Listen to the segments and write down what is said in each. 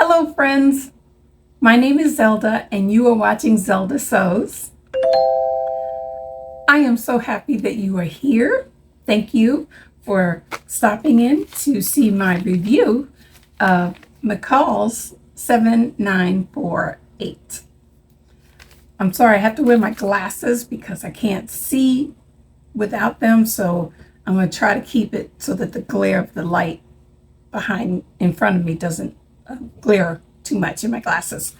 Hello friends, my name is Zelda and you are watching Zelda Sews. I am so happy that you are here. Thank you for stopping in to see my review of McCall's 7948. I'm sorry I have to wear my glasses because I can't see without them, so I'm going to try to keep it so that the glare of the light in front of me doesn't glare too much in my glasses.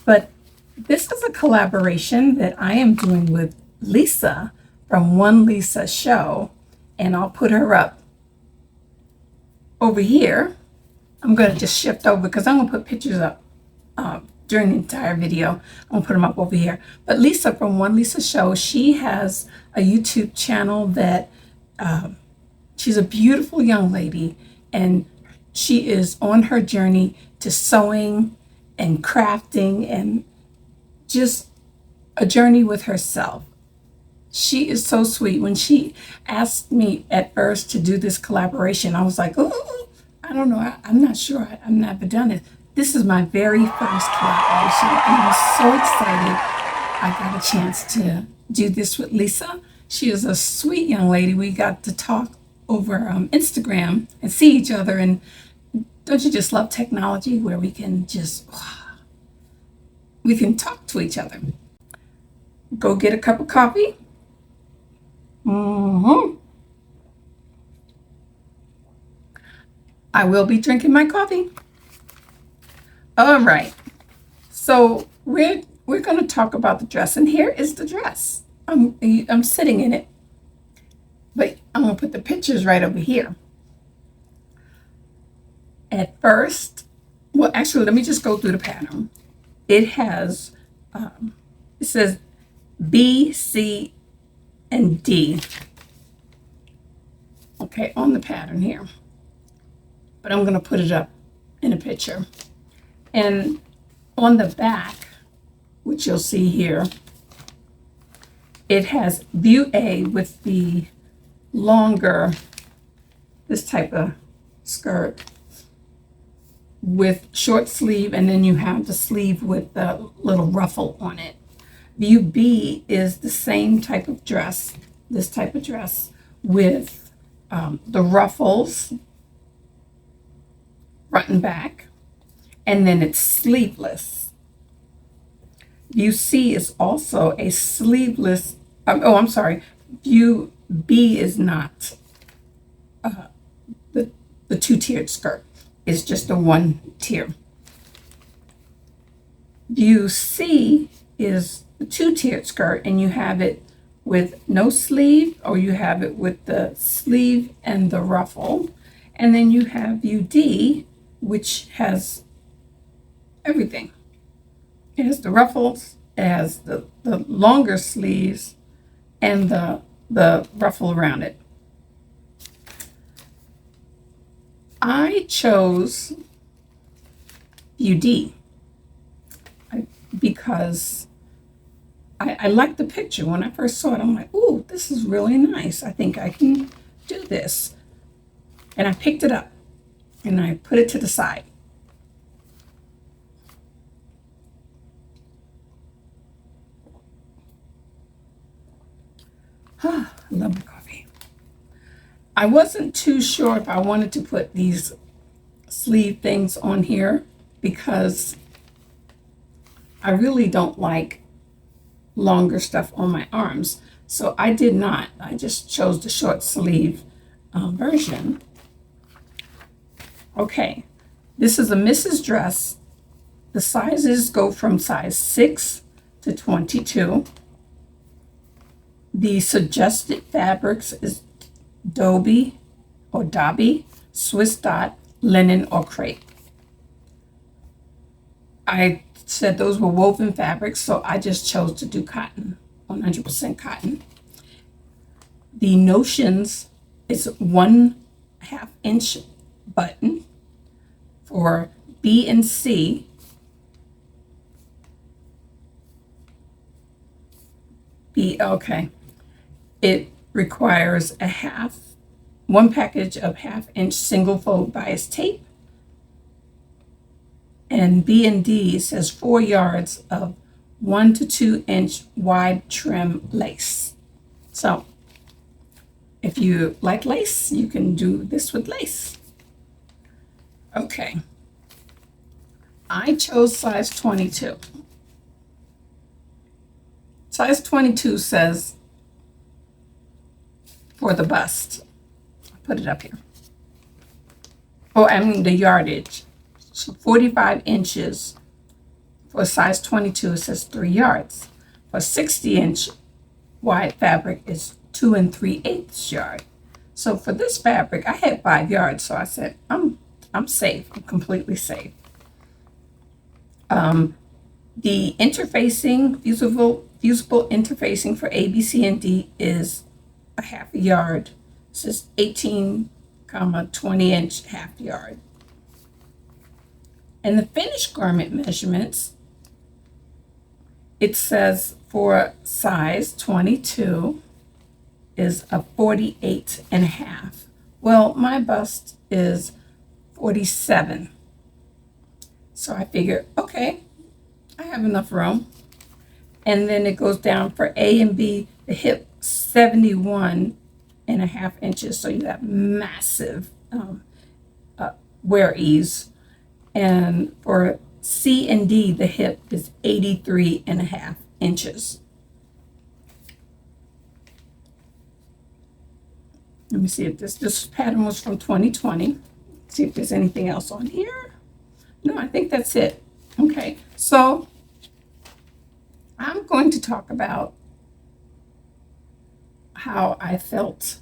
But this is a collaboration that I am doing with Lisa from One Lisa Show, and I'll put her up over here. I'm going to just shift over because I'm going to put pictures up during the entire video. I'm going to put them up over here. But Lisa from One Lisa Show, she has a YouTube channel that she's a beautiful young lady, and she is on her journey to sewing and crafting and just a journey with herself. She is so sweet. When she asked me at first to do this collaboration, I was like, oh, I don't know. I'm not sure. I've never done it. This is my very first collaboration, and I'm so excited I got a chance to do this with Lisa. She is a sweet young lady. We got to talk over Instagram and see each other, and don't you just love technology where we can talk to each other? Go get a cup of coffee. I will be drinking my coffee. All right. So we're going to talk about the dress, and here is the dress. I'm sitting in it, but I'm going to put the pictures right over here. At first, well, actually, let me just go through the pattern. It has, it says B, C, and D, okay, on the pattern here. But I'm going to put it up in a picture. And on the back, which you'll see here, it has view A with the longer, this type of skirt with short sleeve, and then you have the sleeve with the little ruffle on it. View B is the same type of dress, this type of dress with the ruffles front and back, and then it's sleeveless. View C is also a sleeveless, I'm sorry, view B is not the two-tiered skirt. It's just a one tier. View C is the two-tiered skirt, and you have it with no sleeve, or you have it with the sleeve and the ruffle. And then you have view D, which has everything. It has the ruffles, it has the longer sleeves, and the ruffle around it. I chose view D because I liked the picture. When I first saw it, I'm like, ooh, this is really nice. I think I can do this. And I picked it up and I put it to the side. I love my coffee. I wasn't too sure if I wanted to put these sleeve things on here because I really don't like longer stuff on my arms. So I did not. I just chose the short sleeve version. Okay, this is a Mrs. dress. The sizes go from size 6 to 22. The suggested fabrics is Dobby or Dobby, Swiss dot, linen, or crepe. I said those were woven fabrics, so I just chose to do cotton, 100% cotton. The notions is 1/2 inch button for B and C. B, okay. It requires one package of 1/2 inch single fold bias tape, And B and D says 4 yards of 1 to 2 inch wide trim lace. So if you like lace, you can do this with lace. Okay. I chose size 22. Size 22 says for the bust. I'll put it up here. Oh, I mean the yardage. So 45 inches for size 22, it says 3 yards. For 60-inch wide fabric is 2 3/8 yard. So for this fabric, I had 5 yards. So I said, I'm safe. I'm completely safe. The interfacing, fusible interfacing for A, B, C, and D is a half a yard. This is 18, 20-inch half yard. And the finished garment measurements, it says for size 22 is a 48.5. Well, my bust is 47. So I figured, okay, I have enough room. And then it goes down for A and B, the hip 71.5 inches. So you have massive wear ease. And for C and D, the hip is 83.5 inches. Let me see if this pattern was from 2020. See if there's anything else on here. No, I think that's it. Okay, so I'm going to talk about how I felt.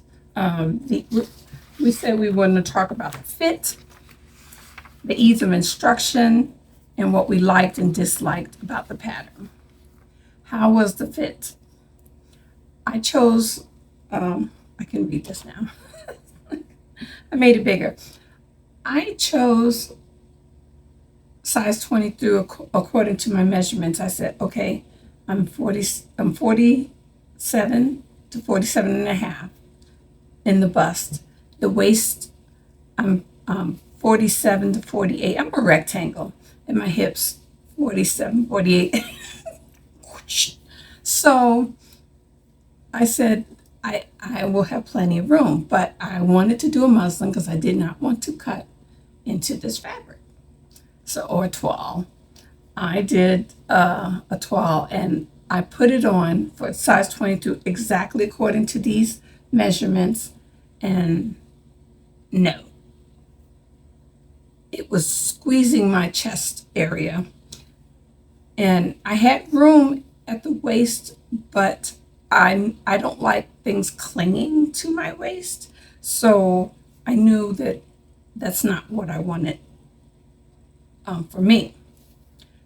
We said we were going to talk about the fit, the ease of instruction, and what we liked and disliked about the pattern. How was the fit? I chose, I can read this now. I made it bigger. I chose size 22 according to my measurements. I said, okay, I'm 47 to 47.5 in the bust. The waist, I'm 47 to 48. I'm a rectangle. And my hips, 47, 48. So I said, I will have plenty of room, but I wanted to do a muslin because I did not want to cut into this fabric. So, or a toile. I did a toile and I put it on for size 22 exactly according to these measurements, and no. It was squeezing my chest area. And I had room at the waist, but I don't like things clinging to my waist. So I knew that that's not what I wanted for me.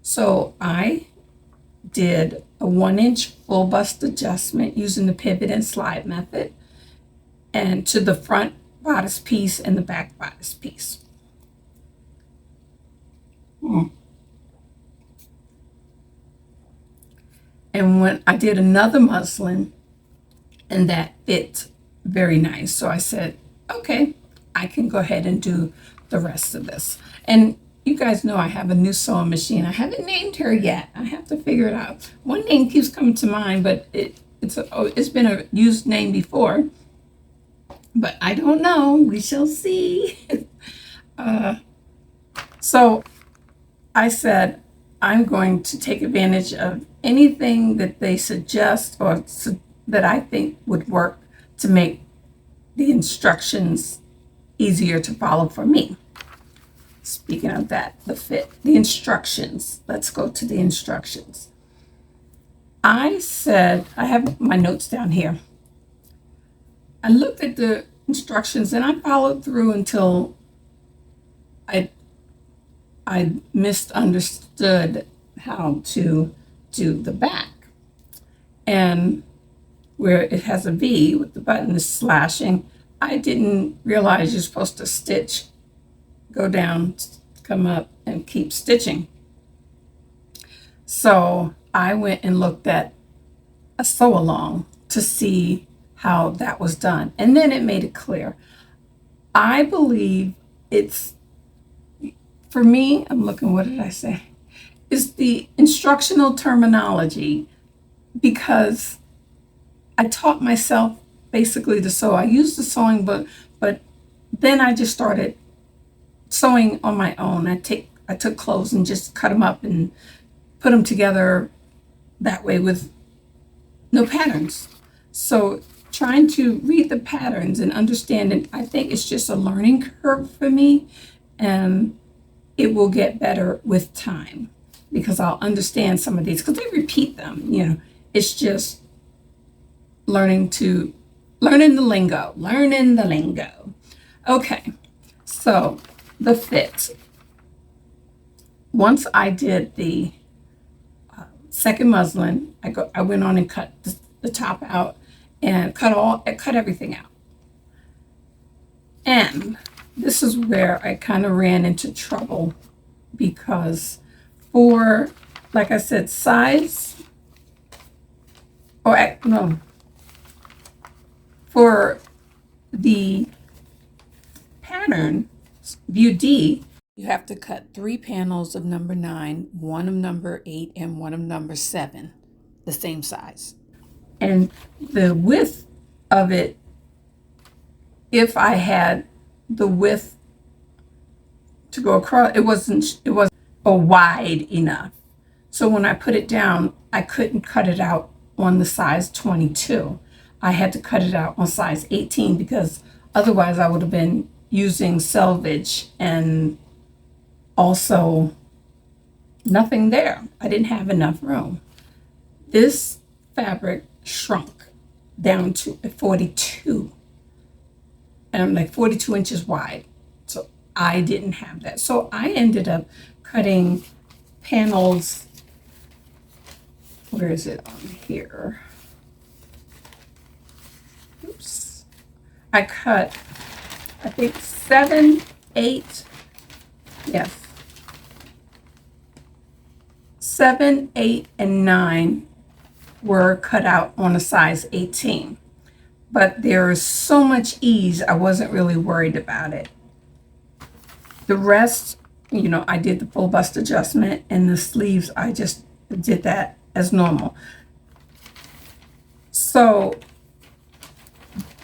So I did a 1-inch full bust adjustment using the pivot and slide method, and to the front bodice piece and the back bodice piece. And when I did another muslin, and that fit very nice. So I said, okay, I can go ahead and do the rest of this. And you guys know I have a new sewing machine. I haven't named her yet. I have to figure it out. One name keeps coming to mind, but it's been a used name before. But I don't know. We shall see. So I said, I'm going to take advantage of anything that they suggest or that I think would work to make the instructions easier to follow for me. Speaking of that, the fit, the instructions. Let's go to the instructions. I said, I have my notes down here. I looked at the instructions and I followed through until I misunderstood how to do the back. And where it has a V with the button is slashing, I didn't realize you're supposed to stitch, go down, come up, and keep stitching. So I went and looked at a sew along to see how that was done. And then it made it clear. I believe it's for me, I'm looking, what did I say? Is the instructional terminology, because I taught myself basically to sew. I used the sewing book, but then I just started sewing on my own. I took clothes and just cut them up and put them together that way with no patterns. So trying to read the patterns and understand it, I think it's just a learning curve for me, and it will get better with time because I'll understand some of these because they repeat them. It's just learning the lingo. Okay, so the fit. Once I did the second muslin, I went on and cut the top out and cut everything out. And this is where I kind of ran into trouble because for, like I said, size, or no, for the pattern, view D, you have to cut 3 panels of number 9, 1 of number 8, and 1 of number 7, the same size. And the width of it, if I had the width to go across, it wasn't wide enough. So when I put it down, I couldn't cut it out on the size 22. I had to cut it out on size 18 because otherwise I would have been using selvage and also nothing there. I didn't have enough room. This fabric shrunk down to a 42, and I'm like 42 inches wide. So I didn't have that. So I ended up cutting panels. Where is it on here? Oops. I cut, I think 7, 8, yes. 7, 8, and 9 were cut out on a size 18. But there is so much ease, I wasn't really worried about it. The rest, I did the full bust adjustment, and the sleeves, I just did that as normal. So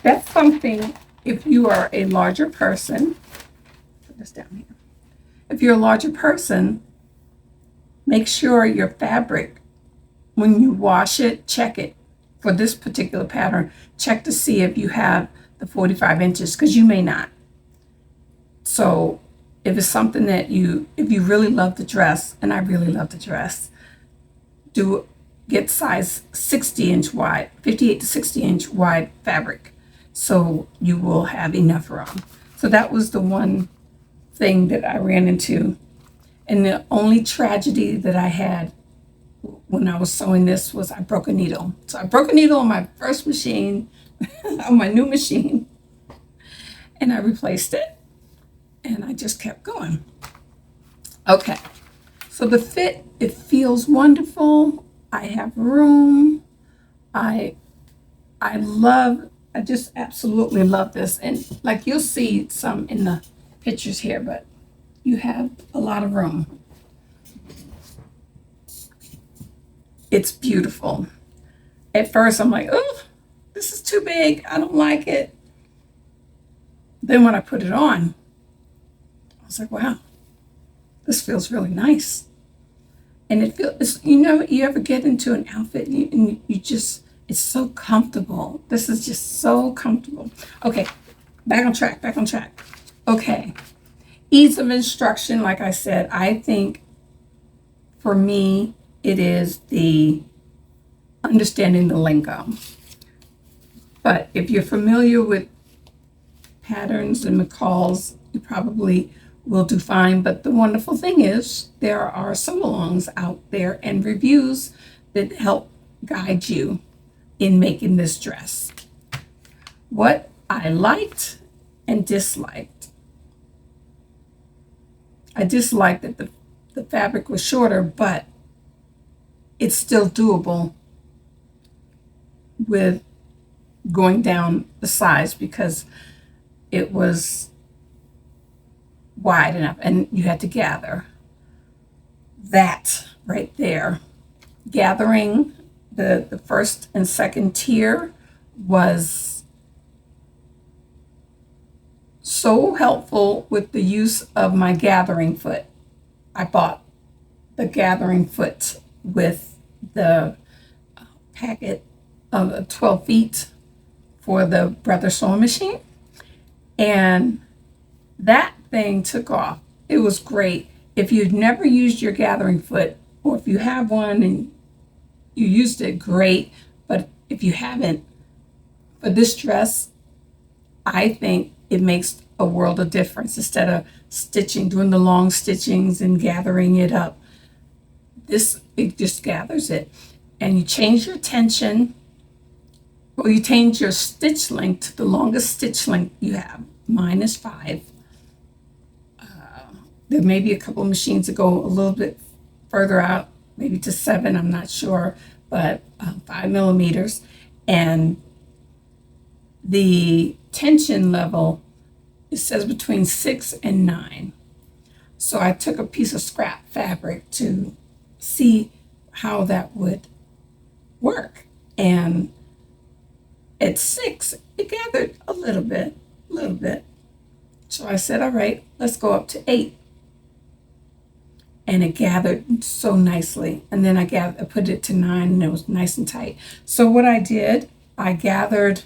that's something, if you are a larger person, put this down here. If you're a larger person, make sure your fabric, when you wash it, check it. For this particular pattern, check to see if you have the 45 inches, because you may not. So if it's something that if you really love the dress, and I really love the dress, get size 60-inch wide, 58 to 60-inch wide fabric, so you will have enough room. So that was the one thing that I ran into. And the only tragedy that I had when I was sewing this was I broke a needle. So I broke a needle on my first machine, on my new machine, and I replaced it, and I just kept going. Okay, so the fit, it feels wonderful. I have room. I just absolutely love this. And like you'll see some in the pictures here, but you have a lot of room. It's beautiful. At first, I'm like, oh, this is too big. I don't like it. Then when I put it on, I was like, wow, this feels really nice. And it feels, you ever get into an outfit and you just, it's so comfortable. This is just so comfortable. Okay, back on track. Okay, ease of instruction, like I said, I think for me, it is the understanding the lingo. But if you're familiar with patterns and McCall's, you probably will do fine. But the wonderful thing is there are sew-alongs out there and reviews that help guide you in making this dress. What I liked and disliked. I disliked that the fabric was shorter, but it's still doable with going down the size because it was wide enough, and you had to gather that right there. Gathering the first and second tier was so helpful with the use of my gathering foot. I bought the gathering foot with the packet of 12 feet for the Brother Sewing machine, and that thing took off. It was great. If you've never used your gathering foot, or if you have one and you used it, great. But if you haven't, for this dress, I think it makes a world of difference. Instead of stitching, doing the long stitchings and gathering it up, it just gathers it. And you change your tension, or you change your stitch length to the longest stitch length you have. Mine is 5. There may be a couple of machines that go a little bit further out, maybe to 7, I'm not sure, but 5 millimeters. And the tension level, it says between 6 and 9. So I took a piece of scrap fabric to see how that would work. And at 6, it gathered a little bit. So I said, all right, let's go up to 8. And it gathered so nicely. And then I put it to 9, and it was nice and tight. So what I did, I gathered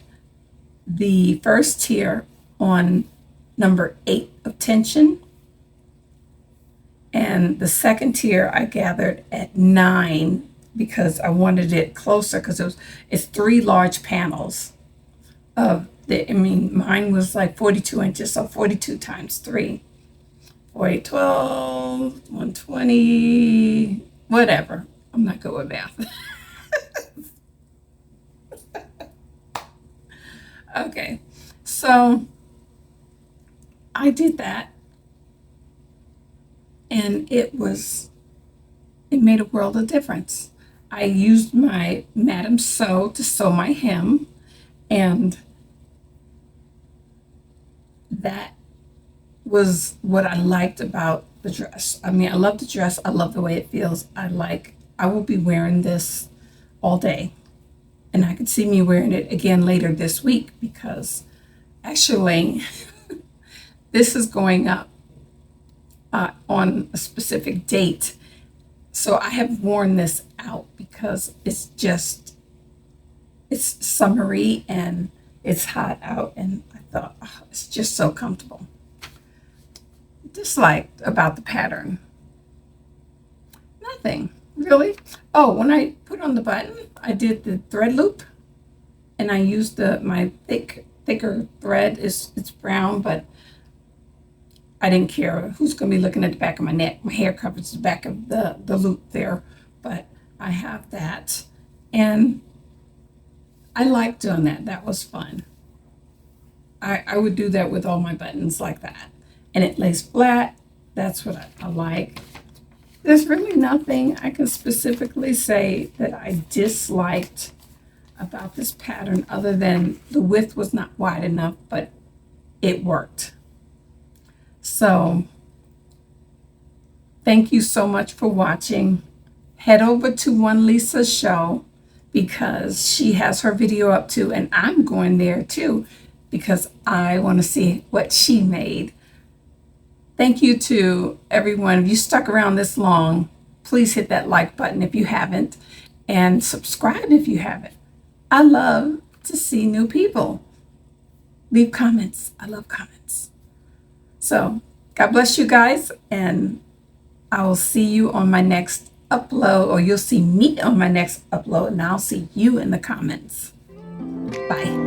the first tier on number 8 of tension. And the second tier I gathered at 9 because I wanted it closer, because it's 3 large panels of mine was like 42 inches, so 42 times 3. 40, 12, 120, whatever. I'm not good with math. Okay, so I did that, and it made a world of difference. I used my Madam Sew to sew my hem, and that was what I liked about the dress. I mean, I love the dress. I love the way it feels. I will be wearing this all day. And I could see me wearing it again later this week, because actually this is going up on a specific date. So I have worn this out because it's summery and it's hot out, and I thought, oh, it's just so comfortable. Disliked about the pattern? Nothing, really. Oh, when I put on the button, I did the thread loop, and I used my thicker thread. It's brown, but I didn't care who's going to be looking at the back of my neck. My hair covers the back of the loop there, but I have that, and I like doing that. That was fun. I would do that with all my buttons like that. And it lays flat. That's what I like. There's really nothing I can specifically say that I disliked about this pattern, other than the width was not wide enough, but it worked. So thank you so much for watching. Head over to One Lisa's show, because she has her video up too, and I'm going there too, because I want to see what she made. Thank you to everyone. If you stuck around this long, please hit that like button if you haven't, and subscribe if you haven't. I love to see new people. Leave comments. I love comments. So God bless you guys, and I will see you on my next upload, or you'll see me on my next upload, and I'll see you in the comments. Bye.